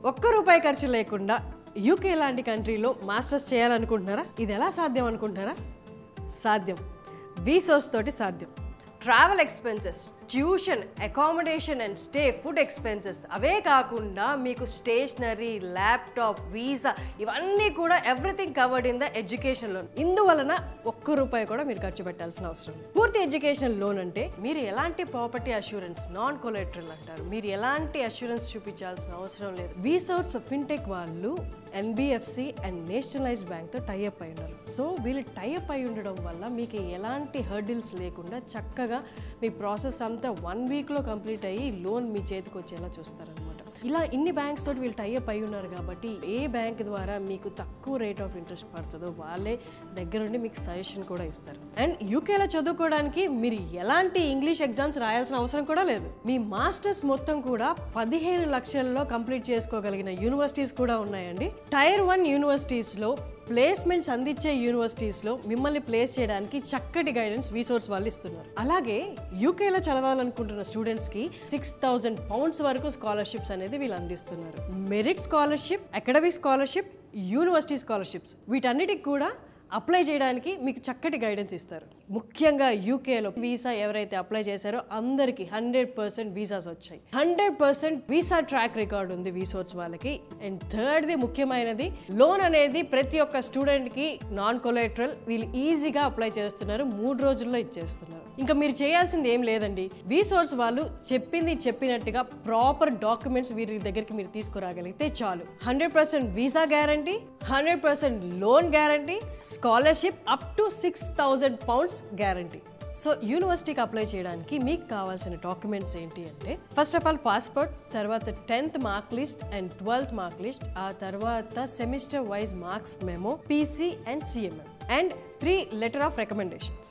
ఒక్క రూపాయి ఖర్చు లేకుండా యూకే లాంటి కంట్రీలో మాస్టర్స్ చేయాలనుకుంటున్నారా? ఇది ఎలా సాధ్యం అనుకుంటున్నారా? సాధ్యం. వీసోర్స్ తోటి సాధ్యం. Travel expenses, tuition, accommodation and stay, food expenses, అవే కాకుండా మీకు స్టేషనరీ, ల్యాప్టాప్, వీసా ఇవన్నీ కూడా everything covered in the education loan. ఇందువలన ఒక్క రూపాయి కూడా మీరు ఖర్చు పెట్టాల్సిన అవసరం లేదు. పూర్తి ఎడ్యుకేషన్ లోన్ అంటే మీరు ఎలాంటి ప్రాపర్టీ అష్యూరెన్స్, నాన్ కొలెటరల్ అంటారు, మీరు ఎలాంటి అష్యూరెన్స్ చూపించాల్సిన అవసరం లేదు. వీసోర్స్ ఫిన్టెక్ వాళ్ళు ఎన్బిఎఫ్సి అండ్ నేషనలైజ్డ్ బ్యాంక్తో టైఅప్ అయి ఉన్నారు. సో వీళ్ళు టైఅప్ అయి ఉండడం వల్ల మీకు ఎలాంటి హర్డిల్స్ లేకుండా చక్కగా మీ ప్రాసెస్ అంతా 1 వీక్లో కంప్లీట్ అయ్యి లోన్ మీ చేతికి వచ్చేలా చూస్తారనమాట. ఇలా ఇన్ని బ్యాంక్స్ తోటి వీళ్ళు టైఅప్ అయి ఉన్నారు కాబట్టి ఏ బ్యాంక్ ద్వారా మీకు తక్కువ రేట్ ఆఫ్ ఇంట్రెస్ట్ పడుతుందో వాళ్ళే దగ్గరుండి మీకు సజెషన్ కూడా ఇస్తారు. అండ్ యూకేలో చదువుకోవడానికి మీరు ఎలాంటి ఇంగ్లీష్ ఎగ్జామ్స్ రాయాల్సిన అవసరం కూడా లేదు. మీ మాస్టర్స్ మొత్తం కూడా 15 లక్షల్లో కంప్లీట్ చేసుకోగలిగిన యూనివర్సిటీస్ కూడా ఉన్నాయండి. టైర్ 1 యూనివర్సిటీస్లో, ప్లేస్మెంట్స్ అందించే యూనివర్సిటీస్లో మిమ్మల్ని ప్లేస్ చేయడానికి చక్కటి గైడెన్స్ వీసోర్స్ వాళ్ళు ఇస్తున్నారు. అలాగే యూకేలో చదవాలనుకుంటున్న స్టూడెంట్స్కి £6,000 వరకు స్కాలర్షిప్స్ అనేది వీళ్ళు అందిస్తున్నారు. Merit scholarship, academic scholarship, university scholarships వీటన్నిటికి కూడా అప్లై చేయడానికి మీకు చక్కటి గైడెన్స్ ఇస్తారు. ముఖ్యంగా యూకేలో వీసా ఎవరైతే అప్లై చేశారో అందరికీ 100% వీసాస్ వచ్చాయి. 100% వీసా ట్రాక్ రికార్డ్ ఉంది వీసోర్స్ వాళ్ళకి. అండ్ థర్డ్ది ముఖ్యమైనది, లోన్ అనేది ప్రతి ఒక్క స్టూడెంట్కి నాన్ కొలెటరల్, వీళ్ళు ఈజీగా అప్లై చేస్తున్నారు, 3 రోజుల్లో ఇచ్చేస్తున్నారు. ఇంకా మీరు చేయాల్సింది ఏం లేదండి. వీసోర్స్ వాళ్ళు చెప్పినట్టుగా ప్రాపర్ డాక్యుమెంట్స్ వీరి దగ్గరికి మీరు తీసుకురాగలిగితే చాలు. 100% visa guarantee, 100% loan guarantee, scholarship up to £6,000 guarantee. So యూనివర్సిటీకి అప్లై చేయడానికి మీకు కావాల్సిన డాక్యుమెంట్స్ ఏంటి అంటే, ఫస్ట్ ఆఫ్ ఆల్ పాస్పోర్ట్, తర్వాత 10th mark list and 12th mark list, ఆ తర్వాత semester wise marks memo, PC and CMM, and 3 letter of recommendations.